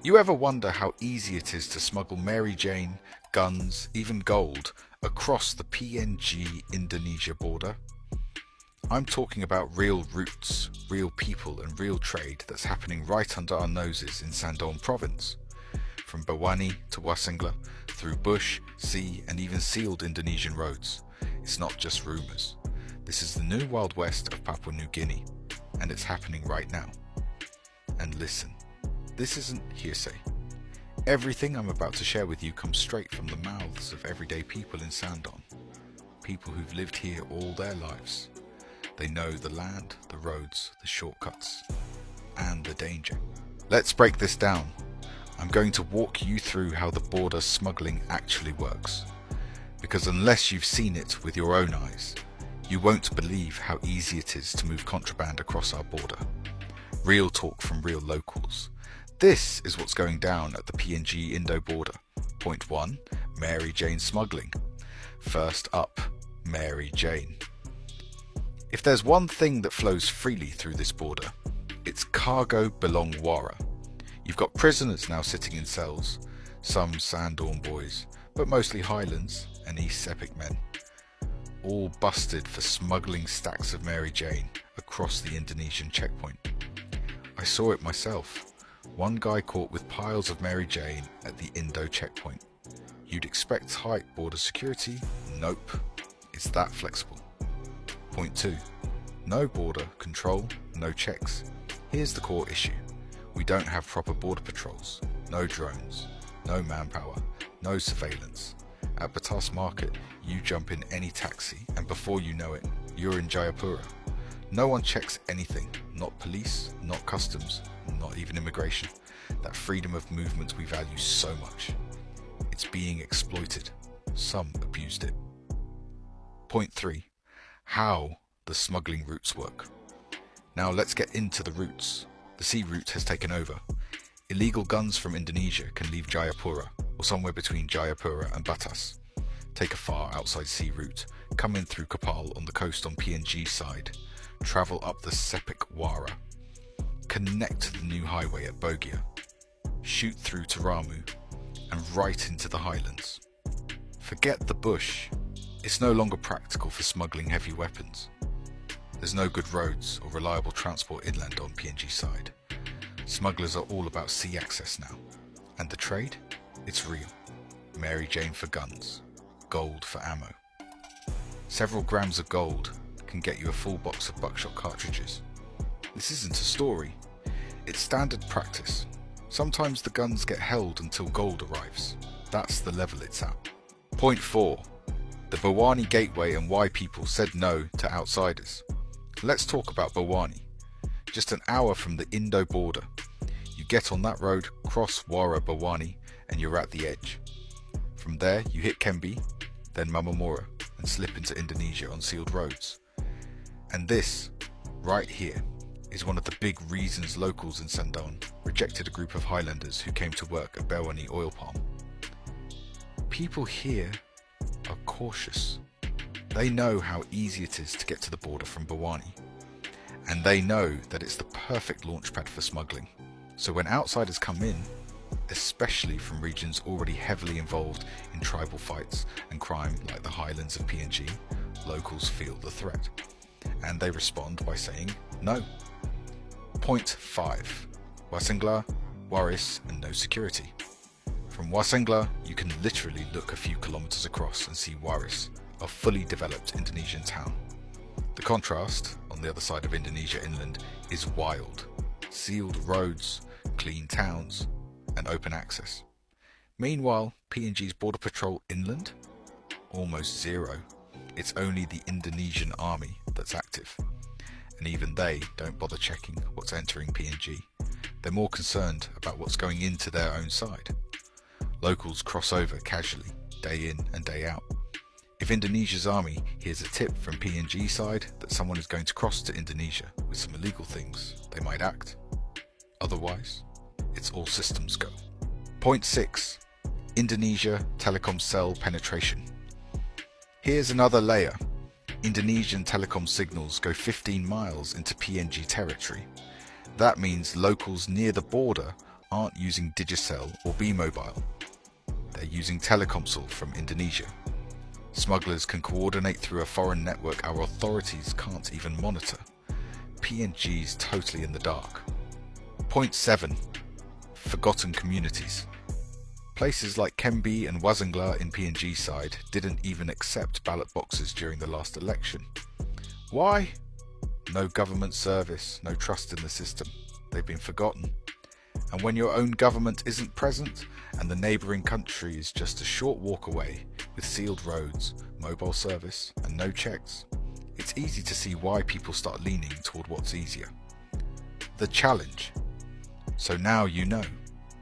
You ever wonder how easy it is to smuggle Mary Jane, guns, even gold, across the PNG Indonesia border? I'm talking about real routes, real people and real trade that's happening right under our noses in Sandaun province. From Bawani to Wasengla, through bush, sea and even sealed Indonesian roads. It's not just rumours. This is the new Wild West of Papua New Guinea, and it's happening right now. And listen, this isn't hearsay. Everything I'm about to share with you comes straight from the mouths of everyday people in Sandaun. People who've lived here all their lives. They know the land, the roads, the shortcuts, and the danger. Let's break this down. I'm going to walk you through how the border smuggling actually works. Because unless you've seen it with your own eyes, you won't believe how easy it is to move contraband across our border. Real talk from real locals. This is what's going down at the PNG Indo border. Point 1. Mary Jane smuggling. First up, Mary Jane. If there's one thing that flows freely through this border, it's cargo belong wara. You've got prisoners now sitting in cells, some Sandaun boys, but mostly Highlands and East Sepik men, all busted for smuggling stacks of Mary Jane across the Indonesian checkpoint. I saw it myself. One guy caught with piles of Mary Jane at the Indo checkpoint. You'd expect tight border security? Nope. It's that flexible. Point 2. No border control, no checks. Here's the core issue. We don't have proper border patrols. No drones. No manpower. No surveillance. At Batas Market, you jump in any taxi and before you know it, you're in Jayapura. No one checks anything. Not police, not customs, not even immigration. That freedom of movement we value so much. It's being exploited. Some abused it. Point 3. How the smuggling routes work. Now let's get into the routes. The sea route has taken over. Illegal guns from Indonesia can leave Jayapura, or somewhere between Jayapura and Batas. Take a far outside sea route, come in through Kapal on the coast on PNG side, travel up the Sepik Wara, connect to the new highway at Bogia, shoot through to Ramu, and right into the highlands. Forget the bush. It's no longer practical for smuggling heavy weapons. There's no good roads or reliable transport inland on PNG side. Smugglers are all about sea access now. And the trade? It's real. Mary Jane for guns. Gold for ammo. Several grams of gold can get you a full box of buckshot cartridges. This isn't a story. It's standard practice. Sometimes the guns get held until gold arrives. That's the level it's at. Point 4. The Bawani Gateway and why people said no to outsiders. Let's talk about Bawani. Just an hour from the Indo border. You get on that road, cross Wara Bawani, and you're at the edge. From there, you hit Kembi, then Mamamora, and slip into Indonesia on sealed roads. And this, right here, is one of the big reasons locals in Sandaun rejected a group of Highlanders who came to work at Bawani oil palm. People here are cautious. They know how easy it is to get to the border from Bawani, and they know that it's the perfect launchpad for smuggling. So when outsiders come in, especially from regions already heavily involved in tribal fights and crime like the Highlands of PNG, locals feel the threat, and they respond by saying no. Point 5. Wasengla, Waris and no security. From Wasengla, you can literally look a few kilometers across and see Waris, a fully developed Indonesian town. The contrast, on the other side of Indonesia inland, is wild. Sealed roads, clean towns, and open access. Meanwhile, PNG's border patrol inland? Almost zero. It's only the Indonesian army that's active. And even they don't bother checking what's entering PNG. They're more concerned about what's going into their own side. Locals cross over casually, day in and day out. If Indonesia's army hears a tip from PNG side that someone is going to cross to Indonesia with some illegal things, they might act. Otherwise, it's all systems go. Point 6. Indonesia telecom cell penetration. Here's another layer. Indonesian telecom signals go 15 miles into PNG territory. That means locals near the border aren't using Digicel or B-Mobile. They're using Telkomsel from Indonesia. Smugglers can coordinate through a foreign network our authorities can't even monitor. PNG's totally in the dark. Point 7. Forgotten communities. Places like Kembi and Wazangla in PNG side didn't even accept ballot boxes during the last election. Why? No government service, no trust in the system. They've been forgotten. And when your own government isn't present and the neighbouring country is just a short walk away with sealed roads, mobile service and no checks, it's easy to see why people start leaning toward what's easier. The challenge. So now you know,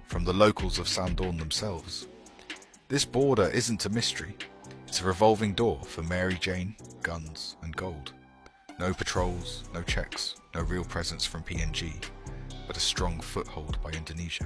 from the locals of Sandaun themselves. This border isn't a mystery. It's a revolving door for Mary Jane, guns and gold. No patrols, no checks, no real presence from PNG, but a strong foothold by Indonesia.